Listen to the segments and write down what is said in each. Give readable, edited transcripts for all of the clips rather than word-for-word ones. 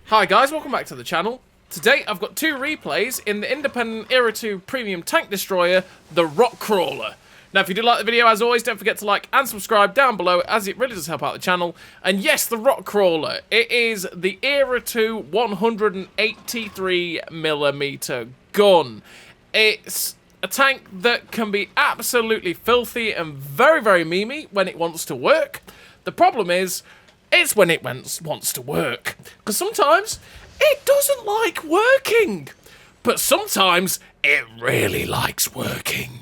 Hi guys, welcome back to the channel. Today I've got two replays in the independent Era 2 premium tank destroyer, the Rock Crawler. Now if you did like the video, as always, don't forget to like and subscribe down below, as it really does help out the channel. And yes, the Rock Crawler, it is the Era 2 183mm gun. It's a tank that can be absolutely filthy and very, very memey when it wants to work. The problem is, it's when it wants to work. Because sometimes it doesn't like working. But sometimes it really likes working.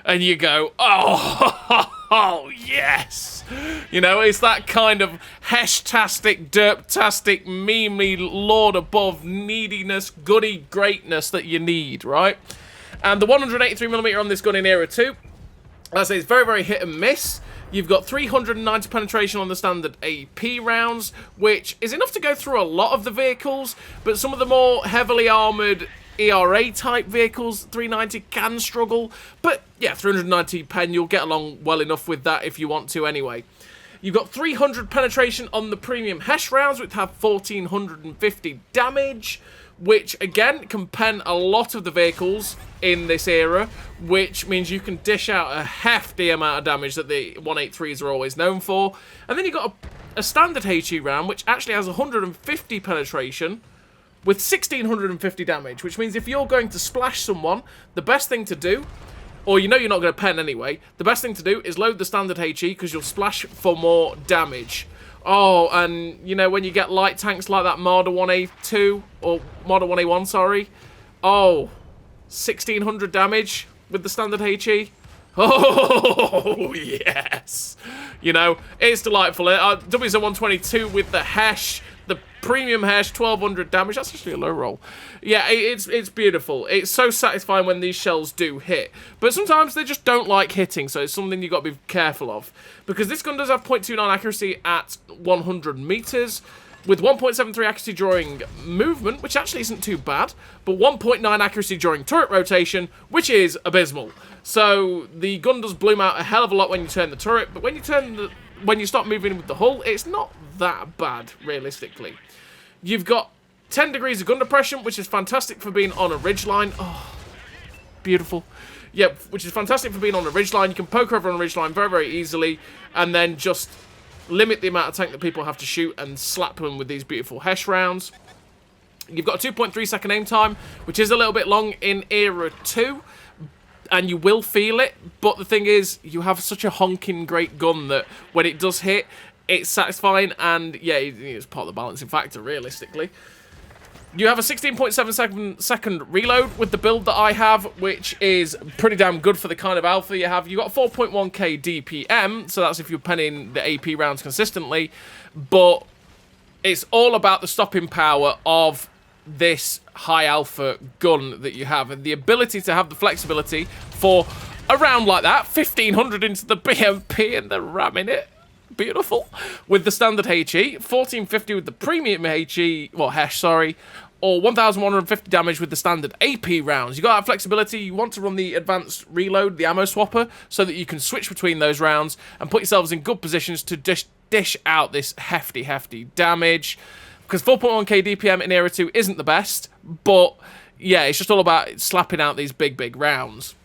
And you go, oh, yes. You know, it's that kind of hesh-tastic, derp-tastic, memey, lord above neediness, goody greatness that you need, right? And the 183mm on this gun in Era 2, as I say, it's very, very hit and miss. You've got 390 penetration on the standard AP rounds, which is enough to go through a lot of the vehicles, but some of the more heavily armoured ERA-type vehicles, 390 can struggle. But yeah, 390 pen, you'll get along well enough with that if you want to anyway. You've got 300 penetration on the premium Hesh rounds, which have 1450 damage, which again can pen a lot of the vehicles in this era, which means you can dish out a hefty amount of damage that the 183s are always known for. And then you've got a standard HE round, which actually has 150 penetration with 1650 damage, which means if you're going to splash someone, the best thing to do, or you know you're not going to pen anyway, the best thing to do is load the standard HE, because you'll splash for more damage. Oh, and, you know, when you get light tanks like that Marder 1A2, or Marder 1A1, sorry. Oh, 1600 damage with the standard HE. Oh, yes. You know, it's delightful. WZ122 with the Hesh, the premium Hesh, 1200 damage. That's actually a low roll. Yeah, it's beautiful. It's so satisfying when these shells do hit. But sometimes they just don't like hitting, so it's something you've got to be careful of. Because this gun does have 0.29 accuracy at 100 meters, with 1.73 accuracy during movement, which actually isn't too bad, but 1.9 accuracy during turret rotation, which is abysmal. So the gun does bloom out a hell of a lot when you turn the turret, but when you start moving with the hull, it's not that bad, realistically. You've got 10 degrees of gun depression, which is fantastic for being on a ridgeline. Oh, beautiful. Yep, which is fantastic for being on a ridgeline. You can poke over on a ridgeline very, very easily, and then just limit the amount of tank that people have to shoot and slap them with these beautiful Hesh rounds. You've got a 2.3 second aim time, which is a little bit long in Era 2, and you will feel it, but the thing is, you have such a honking great gun that when it does hit, it's satisfying, and yeah, it's part of the balancing factor, realistically. You have a 16.7 second reload with the build that I have, which is pretty damn good for the kind of alpha you have. You've got 4.1k DPM, so that's if you're penning the AP rounds consistently, but it's all about the stopping power of this high alpha gun that you have, and the ability to have the flexibility for a round like that, 1500 into the BMP and then ramming it. Beautiful. With the standard HE, 1450 with the premium HE, well, Hesh, sorry, or 1150 damage with the standard AP rounds. You got that flexibility. You want to run the advanced reload, the ammo swapper, so that you can switch between those rounds and put yourselves in good positions to dish out this hefty damage. Because 4.1k DPM in Era 2 isn't the best, but yeah, it's just all about slapping out these big rounds.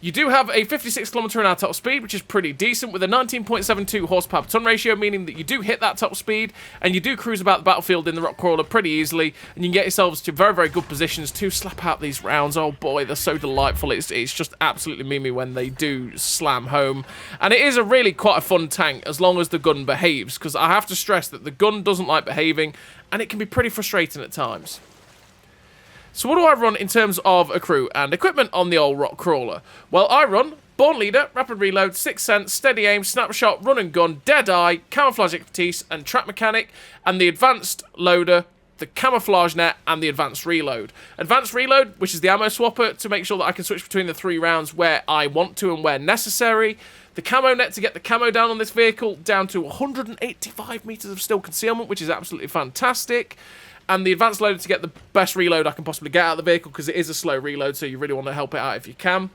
You do have a 56 km/h top speed, which is pretty decent, with a 19.72 horsepower per ton ratio, meaning that you do hit that top speed, and you do cruise about the battlefield in the Rock Crawler pretty easily, and you can get yourselves to very, very good positions to slap out these rounds. Oh boy, they're so delightful. It's just absolutely memey when they do slam home. And it is a really quite a fun tank, as long as the gun behaves, because I have to stress that the gun doesn't like behaving, and it can be pretty frustrating at times. So what do I run in terms of a crew and equipment on the old Rock Crawler? Well, I run Born Leader, Rapid Reload, Sixth Sense, Steady Aim, Snapshot, Run and Gun, Dead Eye, Camouflage Expertise, and Trap Mechanic, and the Advanced Loader, the Camouflage Net, and the Advanced Reload. Advanced Reload, which is the ammo swapper, to make sure that I can switch between the 3 rounds where I want to and where necessary. The Camo Net to get the camo down on this vehicle down to 185 meters of still concealment, which is absolutely fantastic. And the advanced loader to get the best reload I can possibly get out of the vehicle, because it is a slow reload, so you really want to help it out if you can.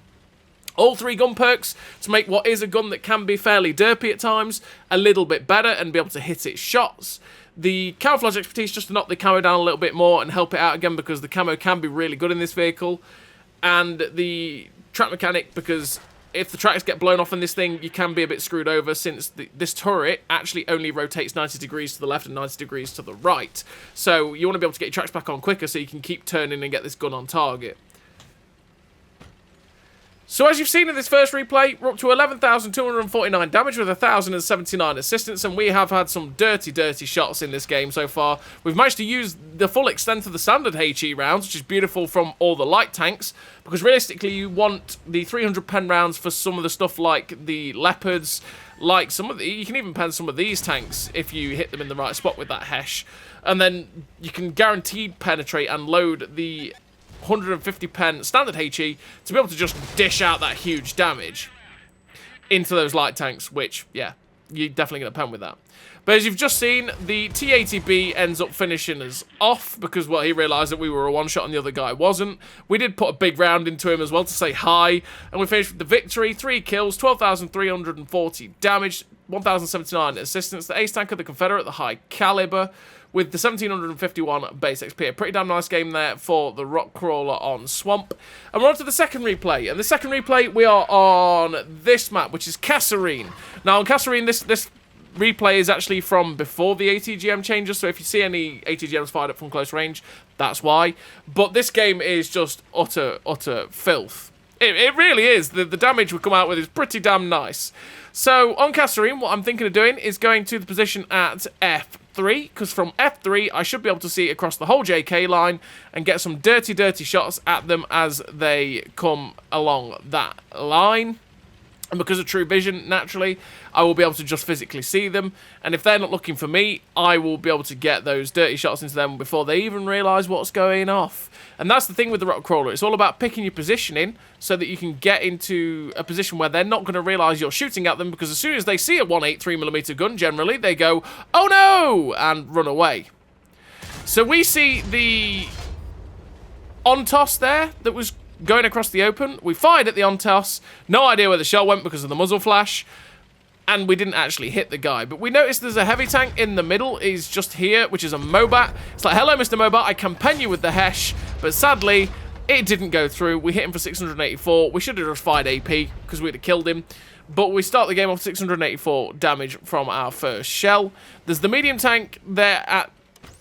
All 3 gun perks to make what is a gun that can be fairly derpy at times a little bit better and be able to hit its shots. the camouflage expertise just to knock the camo down a little bit more and help it out again, because the camo can be really good in this vehicle. And the track mechanic, because if the tracks get blown off in this thing, you can be a bit screwed over, since this turret actually only rotates 90 degrees to the left and 90 degrees to the right. So you want to be able to get your tracks back on quicker so you can keep turning and get this gun on target. So as you've seen in this first replay, we're up to 11,249 damage with 1,079 assistance, and we have had some dirty, dirty shots in this game so far. We've managed to use the full extent of the standard HE rounds, which is beautiful, from all the light tanks, because realistically you want the 300 pen rounds for some of the stuff like the Leopards, like some of the, you can even pen some of these tanks if you hit them in the right spot with that Hesh, and then you can guaranteed penetrate and load the 150 pen standard HE to be able to just dish out that huge damage into those light tanks, which, yeah, you're definitely going to pen with that. But as you've just seen, the T80B ends up finishing us off because, well, he realised that we were a one-shot and the other guy wasn't. We did put a big round into him as well to say hi, and we finished with the victory. 3 kills, 12,340 damage, 1,079 assistance. The ace tank of the Confederate, the high caliber, with the 1,751 base XP. A pretty damn nice game there for the rock crawler on Swamp. And we're on to the second replay. And the second replay, we are on this map, which is Kasserine. Now, on Kasserine, this replay is actually from before the ATGM changes, so if you see any ATGMs fired up from close range, that's why. But this game is just utter filth. It really is. The damage we come out with is pretty damn nice. So, on Kasserine, what I'm thinking of doing is going to the position at F3, because from F3, I should be able to see across the whole JK line and get some dirty, dirty shots at them as they come along that line. And because of True Vision, naturally, I will be able to just physically see them. And if they're not looking for me, I will be able to get those dirty shots into them before they even realise what's going off. And that's the thing with the rock crawler. It's all about picking your positioning so that you can get into a position where they're not going to realise you're shooting at them, because as soon as they see a 183mm gun, generally, they go, "Oh no!" and run away. So we see the on-toss there that was going across the open. We fired at the on-toss. No idea where the shell went because of the muzzle flash. And we didn't actually hit the guy. But we noticed there's a heavy tank in the middle. He's just here, which is a Mobat. It's like, "Hello, Mr. Mobat. I can pen you with the Hesh." But sadly, it didn't go through. We hit him for 684. We should have just fired AP because we'd have killed him. But we start the game off 684 damage from our first shell. There's the medium tank there at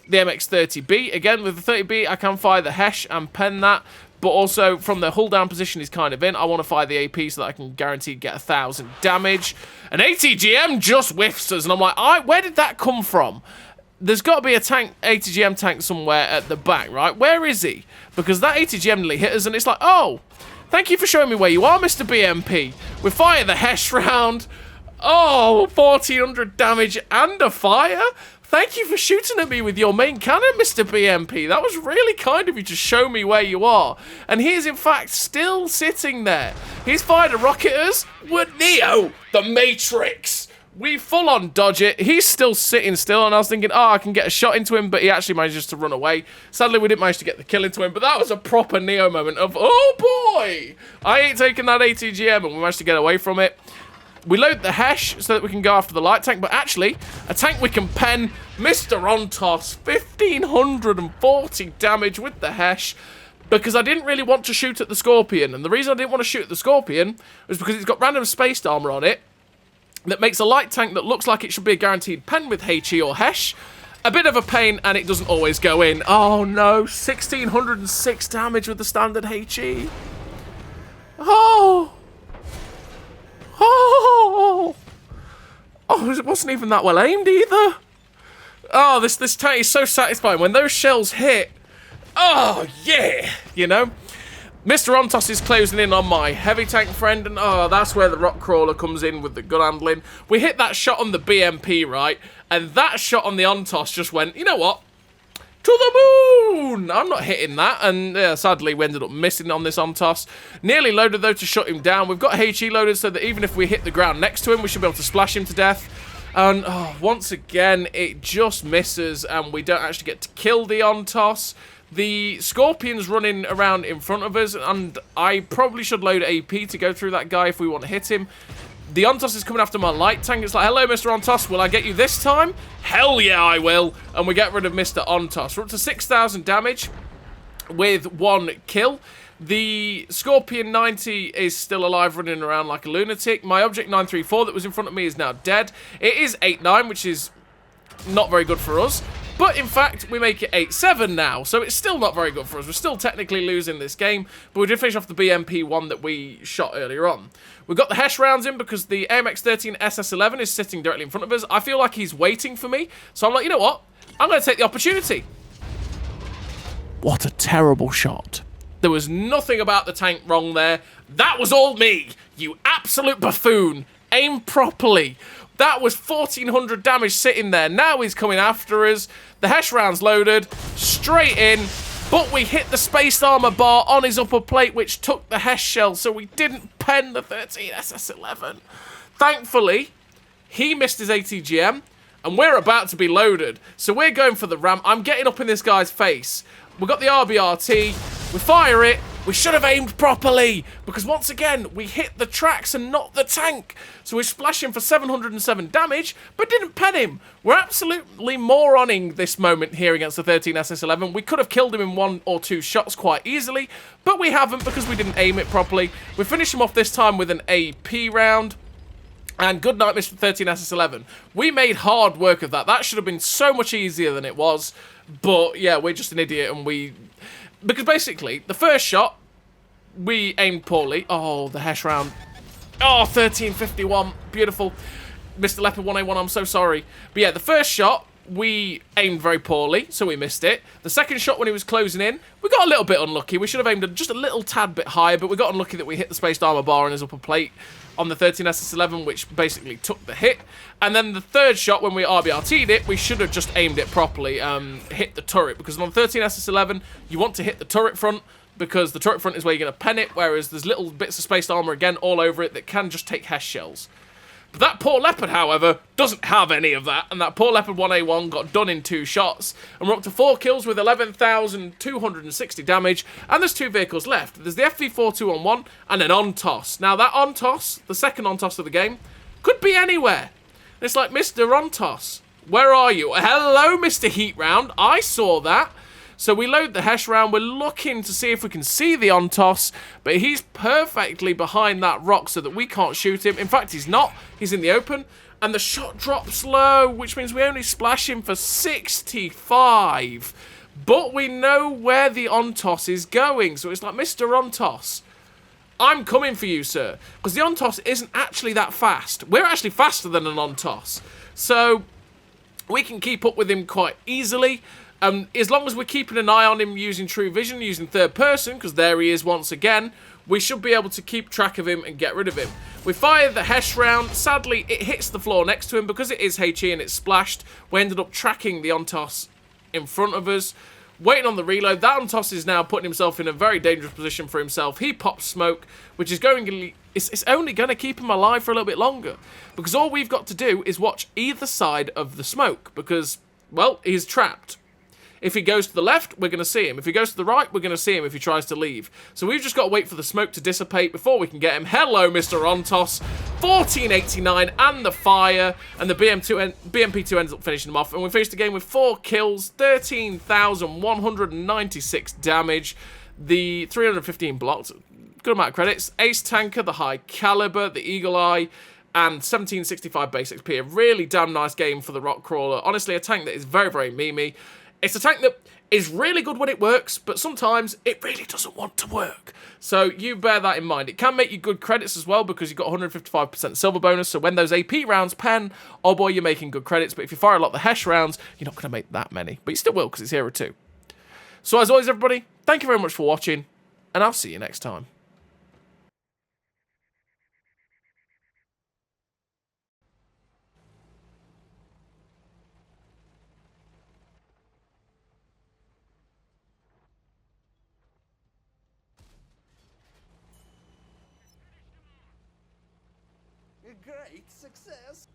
the MX-30B. Again, with the 30B, I can fire the Hesh and pen that. But also, from the hull down position he's kind of in, I want to fire the AP so that I can guarantee get 1,000 damage. And ATGM just whiffs us, and I'm like, where did that come from? There's got to be a tank, ATGM tank somewhere at the back, right? Where is he? Because that ATGM nearly hit us, and it's like, oh, thank you for showing me where you are, Mr. BMP. We fire the Hesh round. Oh, 1,400 damage and a fire. Thank you for shooting at me with your main cannon, Mr. BMP. That was really kind of you to show me where you are. And he is, in fact, still sitting there. He's fired a rocket at us. We're Neo, the Matrix. We full-on dodge it. He's still sitting still, and I was thinking, oh, I can get a shot into him, but he actually manages to run away. Sadly, we didn't manage to get the kill into him, but that was a proper Neo moment of, oh, boy. I ain't taking that ATGM, and we managed to get away from it. We load the Hesh so that we can go after the light tank, but actually, a tank we can pen, Mr. Ontos, 1,540 damage with the Hesh, because I didn't really want to shoot at the Scorpion, and the reason I didn't want to shoot at the Scorpion was because it's got random spaced armour on it that makes a light tank that looks like it should be a guaranteed pen with HE or Hesh a bit of a pain, and it doesn't always go in. Oh no, 1,606 damage with the standard HE. Oh! Oh, it wasn't even that well aimed either. Oh, this tank is so satisfying. When those shells hit, oh, yeah, you know. Mr. Ontos is closing in on my heavy tank friend, and oh, that's where the rock crawler comes in with the gun handling. We hit that shot on the BMP, right? And that shot on the Ontos just went, you know what? To the moon! I'm not hitting that, and sadly we ended up missing on this on-toss. Nearly loaded though to shut him down. We've got HE loaded so that even if we hit the ground next to him, we should be able to splash him to death. And once again, it just misses, and we don't actually get to kill the on-toss. The Scorpion's running around in front of us, and I probably should load AP to go through that guy if we want to hit him. The Ontos is coming after my light tank. It's like, hello, Mr. Ontos. Will I get you this time? Hell yeah, I will. And we get rid of Mr. Ontos. We're up to 6,000 damage with 1 kill. The Scorpion 90 is still alive, running around like a lunatic. My Object 934 that was in front of me is now dead. It is 8-9, which is not very good for us. But in fact, we make it 8-7 now, so it's still not very good for us. We're still technically losing this game, but we did finish off the BMP one that we shot earlier on. We've got the Hesh rounds in because the AMX-13 SS-11 is sitting directly in front of us. I feel like he's waiting for me, so I'm like, you know what? I'm going to take the opportunity. What a terrible shot. There was nothing about the tank wrong there. That was all me, you absolute buffoon. Aim properly. That was 1,400 damage sitting there. Now he's coming after us. The Hesh round's loaded. Straight in. But we hit the spaced armor bar on his upper plate, which took the Hesh shell, so we didn't pen the 13 SS-11. Thankfully, he missed his ATGM, and we're about to be loaded. So we're going for the ramp. I'm getting up in this guy's face. We've got the RBRT. We fire it. We should have aimed properly, because once again, we hit the tracks and not the tank. So we're splashing for 707 damage, but didn't pen him. We're absolutely moroning this moment here against the 13 SS-11. We could have killed him in 1 or 2 shots quite easily, but we haven't because we didn't aim it properly. We finish him off this time with an AP round. And good night, Mr. 13 SS-11. We made hard work of that. That should have been so much easier than it was. But yeah, we're just an idiot, and because basically, the first shot, we aimed poorly. Oh, the Hesh round. Oh, 1351. Beautiful. Mr. Leopard 1A1, I'm so sorry. But yeah, the first shot, we aimed very poorly, so we missed it. The second shot, when he was closing in, we got a little bit unlucky. We should have aimed just a little tad bit higher, but we got unlucky that we hit the spaced armor bar on his upper plate on the 13 SS-11, which basically took the hit. And then the third shot, when we RBRT'd it, we should have just aimed it properly, hit the turret, because on the 13 SS-11, you want to hit the turret front, because the turret front is where you're going to pen it, whereas there's little bits of spaced armor, again, all over it that can just take Hesh shells. But that poor Leopard, however, doesn't have any of that, and that poor Leopard 1A1 got done in 2 shots, and we're up to 4 kills with 11,260 damage, and there's 2 vehicles left. There's the FV4211 and an Ontos. Now, that Ontos, the second Ontos of the game, could be anywhere. And it's like, Mr. Ontos, where are you? Hello, Mr. Heat Round, I saw that. So we load the Hesh round, we're looking to see if we can see the Ontos, but he's perfectly behind that rock so that we can't shoot him. In fact, he's not. He's in the open, and the shot drops low, which means we only splash him for 65. But we know where the Ontos is going, so it's like, Mr. Ontos, I'm coming for you, sir. Because the Ontos isn't actually that fast. We're actually faster than an Ontos. So we can keep up with him quite easily. As long as we're keeping an eye on him using True Vision, using third person, because there he is once again, we should be able to keep track of him and get rid of him. We fire the Hesh round. Sadly, it hits the floor next to him because it is HE and it's splashed. We ended up tracking the Ontos in front of us, waiting on the reload. That Ontos is now putting himself in a very dangerous position for himself. He pops smoke, which is it's only going to keep him alive for a little bit longer, because all we've got to do is watch either side of the smoke, because, well, he's trapped. If he goes to the left, we're going to see him. If he goes to the right, we're going to see him if he tries to leave. So we've just got to wait for the smoke to dissipate before we can get him. Hello, Mr. Ontos. 1489 and the fire. And the BMP2 ends up finishing him off. And we finished the game with 4 kills, 13,196 damage. The 315 blocked. Good amount of credits. Ace Tanker, the High Caliber, the Eagle Eye, and 1765 base XP. A really damn nice game for the Rock Crawler. Honestly, a tank that is very, very memey. It's a tank that is really good when it works, but sometimes it really doesn't want to work. So you bear that in mind. It can make you good credits as well, because you've got 155% silver bonus, so when those AP rounds pen, oh boy, you're making good credits. But if you fire a lot of the Hesh rounds, you're not going to make that many. But you still will, because it's Hero 2. So as always, everybody, thank you very much for watching, and I'll see you next time. Great success!